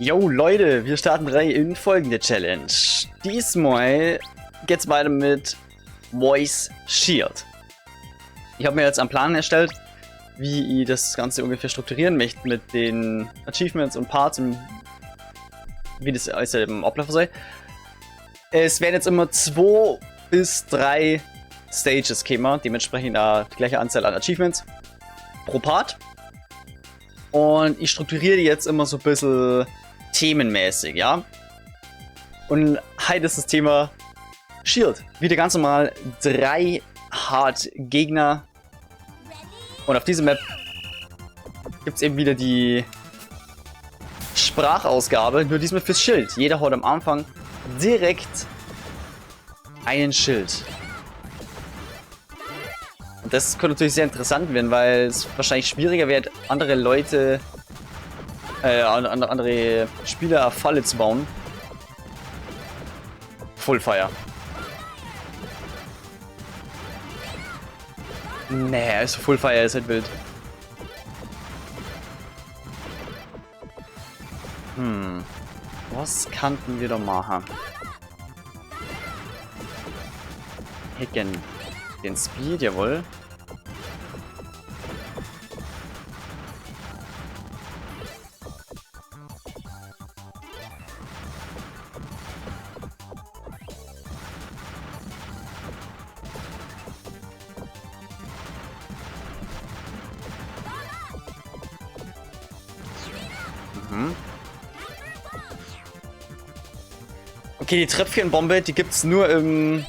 Yo Leute, wir starten rein in folgende Challenge. Diesmal geht's weiter mit Voice Shield. Ich habe mir jetzt einen Plan erstellt, wie ich das Ganze ungefähr strukturieren möchte mit den Achievements und Parts und wie das alles im Ablauf soll. Es werden jetzt immer 2 bis 3 Stages kommen, dementsprechend die gleiche Anzahl an Achievements pro Part. Und ich strukturiere die jetzt immer so ein bisschen themenmäßig, ja. Und heute ist das Thema Shield. Wieder ganz normal 3 Hard Gegner. Und auf dieser Map gibt es eben wieder die Sprachausgabe, nur diesmal fürs Schild. Jeder hat am Anfang direkt einen Schild. Und das könnte natürlich sehr interessant werden, weil es wahrscheinlich schwieriger wird, andere Leute, andere Spieler eine Falle zu bauen. Full Fire. Nee, also Full Fire ist halt wild. Was könnten wir da machen? Hacken. Den Speed, jawohl. Okay, die Tröpfchenbombe, die gibt's nur im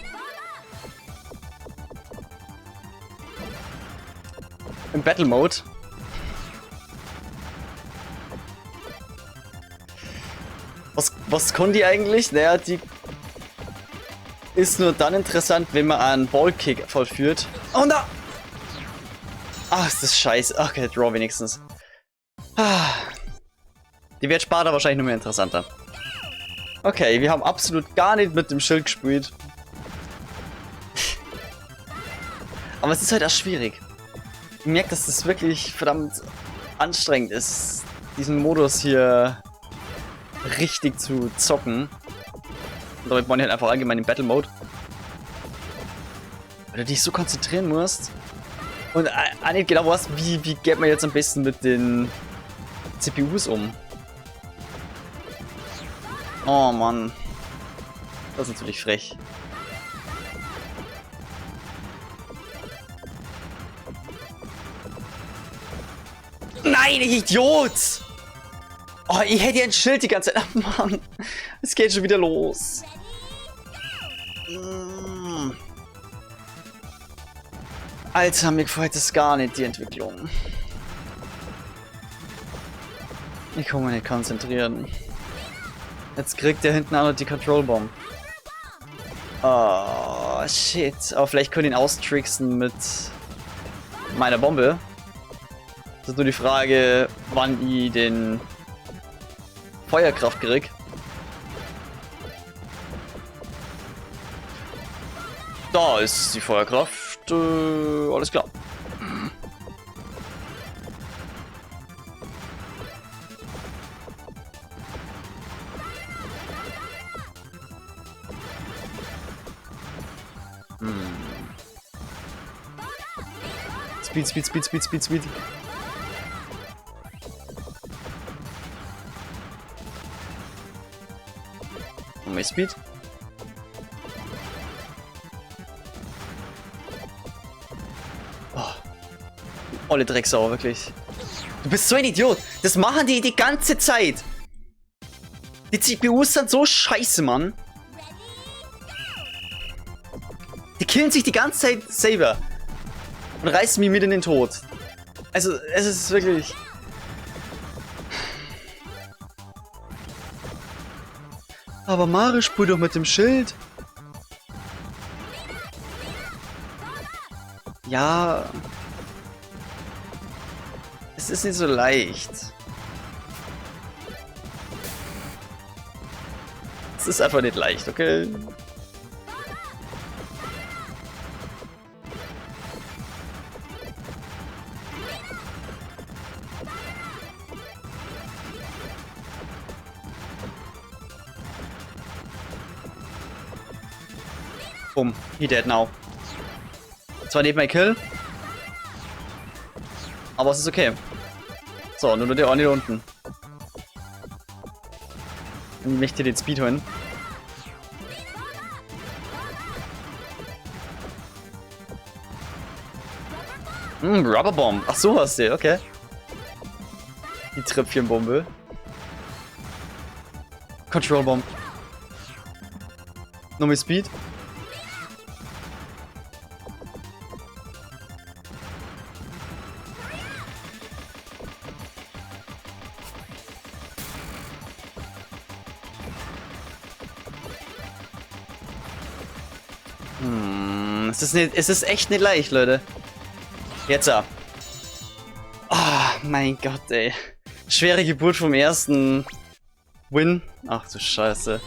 Battle Mode. Was kann die eigentlich? Naja, die ist nur dann interessant, wenn man einen Ballkick vollführt. Oh da! Ach, ist das scheiße. Okay, Draw wenigstens. Die wird später wahrscheinlich nur mehr interessanter. Okay, wir haben absolut gar nicht mit dem Schild gespielt. Aber es ist halt auch schwierig. Ich merke, dass das wirklich verdammt anstrengend ist, diesen Modus hier richtig zu zocken. Und damit man halt einfach allgemein im Battle Mode. Weil du dich so konzentrieren musst. Und auch nicht genau weißt, wie geht man jetzt am besten mit den CPUs um. Oh Mann. Das ist natürlich frech. Nein, ich Idiot! Oh, ich hätte ja ein Schild die ganze Zeit. Oh Mann. Es geht schon wieder los. Alter, mir gefällt das gar nicht, die Entwicklung. Ich kann mich nicht konzentrieren. Jetzt kriegt der hinten auch noch die Control Bomb. Oh, shit. Aber vielleicht können wir ihn austricksen mit meiner Bombe. Das ist nur die Frage, wann ich den Feuerkraft krieg. Da ist die Feuerkraft. Alles klar. Speed. Und mehr Speed. Oh. Olle Drecksau, wirklich. Du bist so ein Idiot. Das machen die ganze Zeit. Die CPUs sind so scheiße, Mann. Die killen sich die ganze Zeit selber. Und reißen mich mit in den Tod. Also, es ist wirklich... Aber Mario spielt doch mit dem Schild. Ja... Es ist nicht so leicht. Es ist einfach nicht leicht, okay? Boom. He dead now. Zwar nicht mein Kill. Aber es ist okay. So, nur der Orni unten. Und ich möchte den Speed holen. Rubberbomb. Ach so hast du, okay. Die Tröpfchenbombe. Control Bomb. Noch mehr Speed. Es ist echt nicht leicht, Leute. Jetzt ab. Ah, mein Gott, ey. Schwere Geburt vom ersten Win. Ach du Scheiße.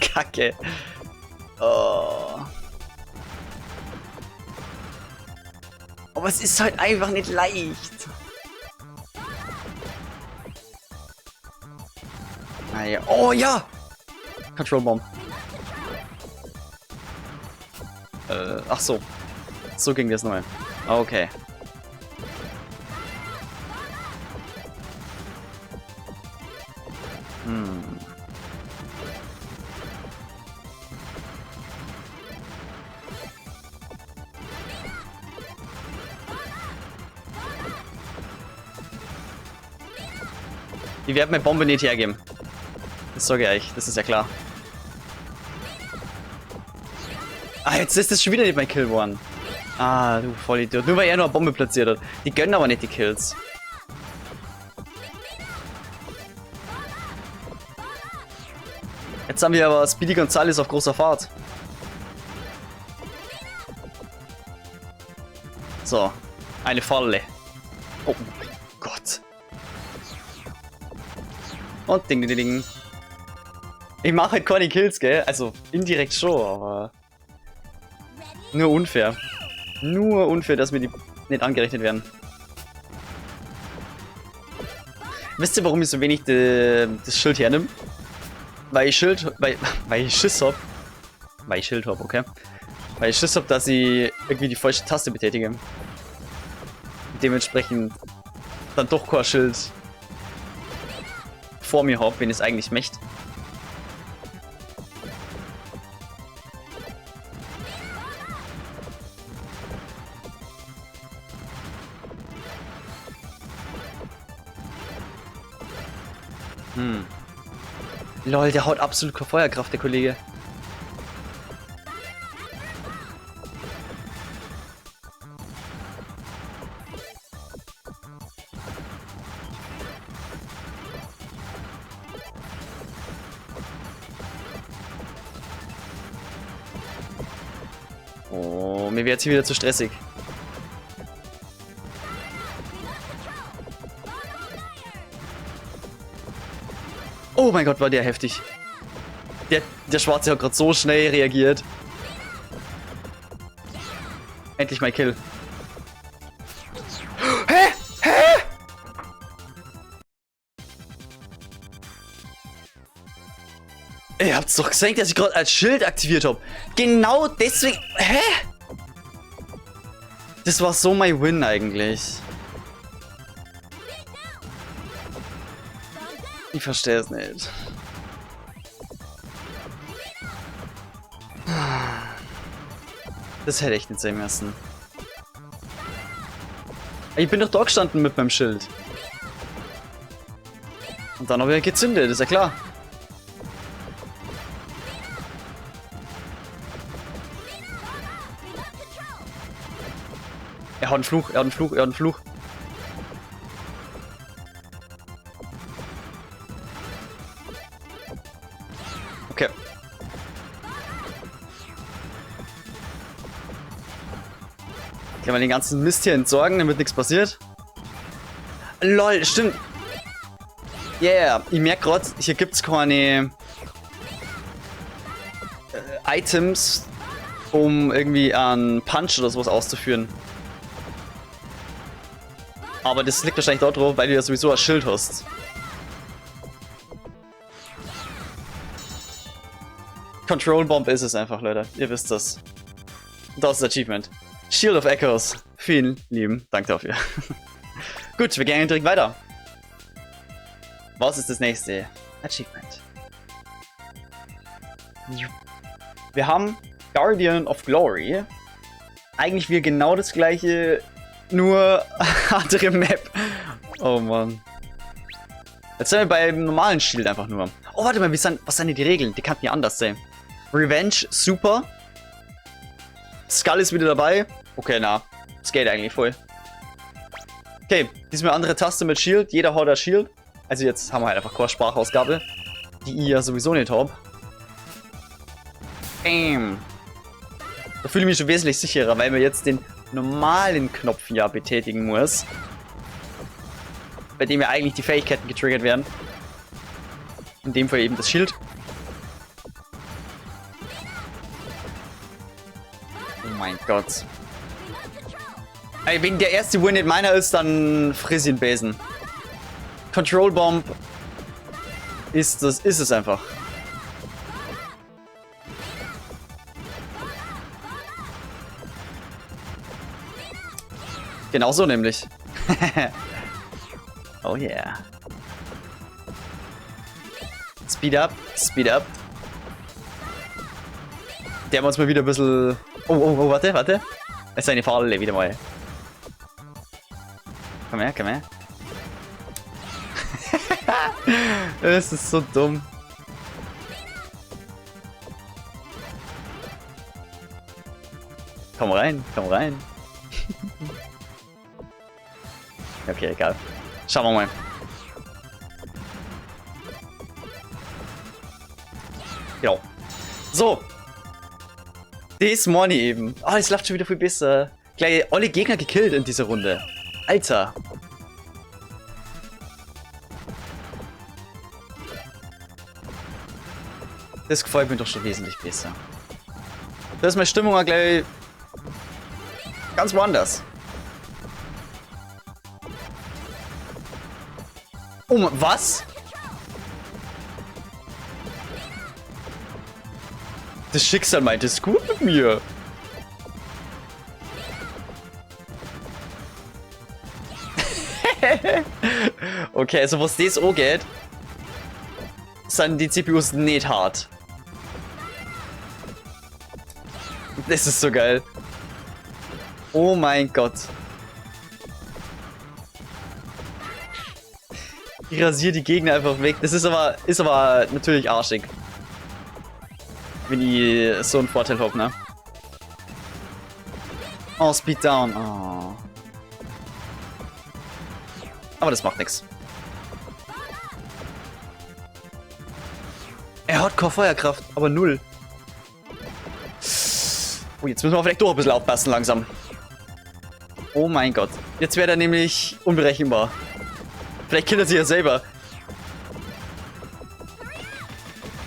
Kacke. Oh. Aber es ist halt einfach nicht leicht. Naja. Oh ja! Control Bomb. Ach so. So ging das nochmal. Okay. Die werden mir Bombe nicht hergeben. Das sage ich euch, das ist ja klar. Ah, jetzt ist das schon wieder nicht mein Kill geworden. Ah, du Vollidiot. Nur weil er nur eine Bombe platziert hat. Die gönnen aber nicht die Kills. Jetzt haben wir aber Speedy Gonzales auf großer Fahrt. So, eine Falle. Oh mein Gott. Und ding, ding, ding. Ich mache halt keine Kills, gell? Also indirekt schon, aber nur unfair. Nur unfair, dass mir die nicht angerechnet werden. Wisst ihr, warum ich so wenig das Schild hernehme? Weil ich Schild hab, okay? Weil ich Schiss hab, dass ich irgendwie die falsche Taste betätige. Dementsprechend dann doch kein Schild vor mir hab, wenn ich es eigentlich möchte. Lol, der haut absolut keine Feuerkraft, der Kollege. Oh, mir wird jetzt hier wieder zu stressig. Oh mein Gott, war der heftig. Der Schwarze hat gerade so schnell reagiert. Endlich mein Kill. Hä? Hä? Ihr habt's doch gesehen, dass ich gerade als Schild aktiviert habe. Genau deswegen. Hä? Das war so mein Win eigentlich. Ich verstehe es nicht. Das hätte echt nicht sein müssen. Ich bin doch da gestanden mit meinem Schild. Und dann habe ich gezündet, ist ja klar. Er hat einen Fluch, er hat einen Fluch, er hat einen Fluch. Okay. Kann man den ganzen Mist hier entsorgen, damit nichts passiert? LOL, stimmt. Yeah, ich merke gerade, hier gibt es keine Items, um irgendwie einen Punch oder sowas auszuführen. Aber das liegt wahrscheinlich darauf, weil du ja sowieso ein Schild hast. Control Bomb ist es einfach, Leute. Ihr wisst das. Das ist das Achievement. Shield of Echoes. Vielen lieben Dank dafür. Gut, wir gehen direkt weiter. Was ist das nächste Achievement? Wir haben Guardian of Glory. Eigentlich wieder genau das gleiche, nur andere Map. Oh Mann. Jetzt sind wir beim normalen Shield einfach nur. Oh, warte mal, was sind denn die Regeln? Die kannten ja anders sein. Revenge, super. Skull ist wieder dabei. Okay, na. Das geht eigentlich voll. Okay, diesmal andere Taste mit Shield. Jeder hat das Shield. Also jetzt haben wir halt einfach keine Sprachausgabe. Die ich ja sowieso nicht habe. Bam. Da fühle ich mich schon wesentlich sicherer, weil man jetzt den normalen Knopf ja betätigen muss. Bei dem ja eigentlich die Fähigkeiten getriggert werden. In dem Fall eben das Schild. Oh mein Gott. Ey, wenn der erste Win nicht meiner ist, dann friss ich den Besen. Control Bomb ist es einfach. Genauso nämlich. Oh yeah. Speed up, speed up. Der muss mal wieder ein bisschen... Oh, warte. Es ist eine Falle wieder mal. Komm her, komm her. Das ist so dumm. Komm rein, komm rein. Okay, egal. Schauen wir mal. Ja. So. Das Money eben. Oh, es läuft schon wieder viel besser. Gleich alle Gegner gekillt in dieser Runde. Alter. Das gefällt mir doch schon wesentlich besser. Da ist meine Stimmung auch gleich ganz woanders. Oh, was? Das Schicksal meint es gut mit mir. Okay, also was das angeht, sind die CPUs nicht hart. Das ist so geil. Oh mein Gott. Ich rasiere die Gegner einfach weg. Das ist aber natürlich arschig. Wenn ich so einen Vorteil habe, ne? Oh, Speed down. Oh. Aber das macht nichts. Er hat keine Feuerkraft, aber null. Oh, jetzt müssen wir vielleicht doch ein bisschen aufpassen langsam. Oh mein Gott. Jetzt wäre er nämlich unberechenbar. Vielleicht killt er sich ja selber.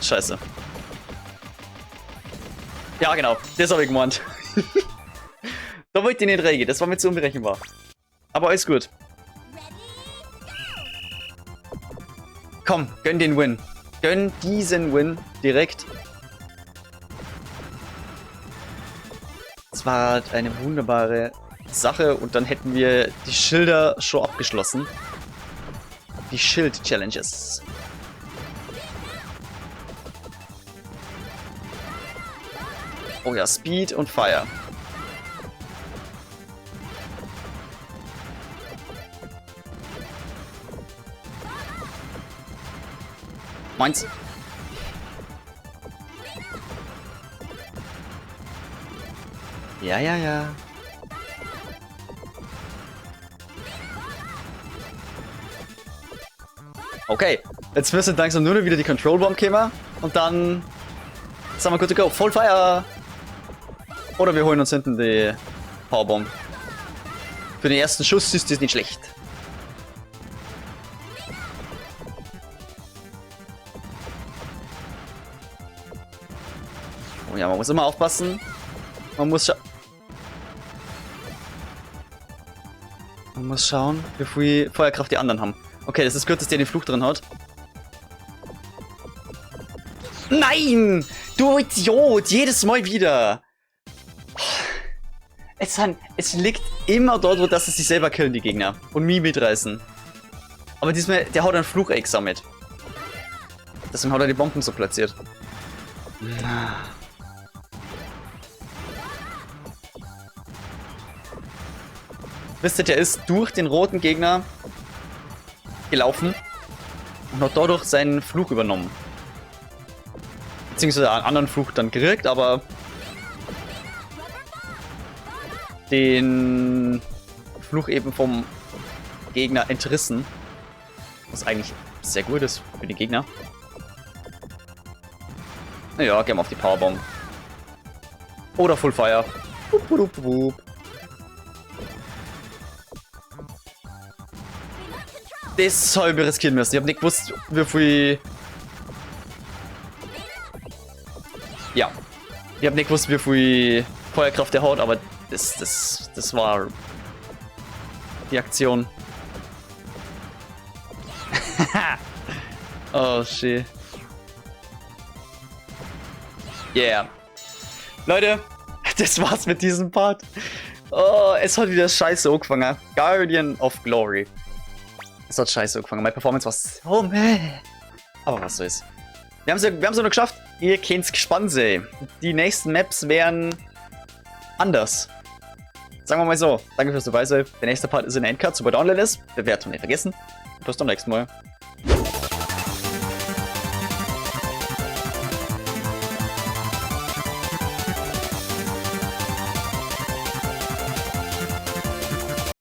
Scheiße. Ja, genau. Das habe ich gemeint. Da wollte ich nicht reingehen. Das war mir zu unberechenbar. Aber alles gut. Komm, gönn den Win. Gönn diesen Win direkt. Das war eine wunderbare Sache und dann hätten wir die Schilder schon abgeschlossen. Die Schild-Challenges. Oh ja, Speed und Fire. Meins. Ja. Okay, jetzt müssen langsam nur noch wieder die Control Bomb kommen und dann sind wir good to go. Full Fire! Oder wir holen uns hinten die Powerbomb. Für den ersten Schuss ist das nicht schlecht. Oh ja, man muss immer aufpassen. Man muss schauen, wie viel Feuerkraft die anderen haben. Okay, das ist gut, dass der den Fluch drin hat. Nein! Du Idiot! Jedes Mal wieder! Es liegt immer dort, wo das sich selber killen, die Gegner. Und mich mitreißen. Aber diesmal, der haut einen Fluch-Exer mit. Deswegen hat er die Bomben so platziert. Wisst ihr, der ist durch den roten Gegner gelaufen und hat dadurch seinen Fluch übernommen. Beziehungsweise einen anderen Fluch dann gekriegt, aber den Fluch eben vom Gegner entrissen. Was eigentlich sehr gut ist für die Gegner. Naja, gehen wir auf die Powerbomb. Oder Full Fire. Wup, wup, wup. Das soll wir riskieren müssen. Ich habe nicht gewusst, wie viel. Ja. Ich habe nicht gewusst, wie viel Feuerkraft der hat, aber das war die Aktion. Oh shit. Yeah. Leute, das war's mit diesem Part. Oh, es hat wieder scheiße angefangen. Guardian of Glory. Es hat scheiße angefangen. Meine Performance war so meh. Aber was so ist. Wir haben's ja noch geschafft. Ihr könnt's gespannt sein. Die nächsten Maps wären anders. Sagen wir mal so. Danke fürs dabei sein. Der nächste Part ist in der Endcard. Super Download ist. Bewertung nicht vergessen. Bis zum nächsten Mal.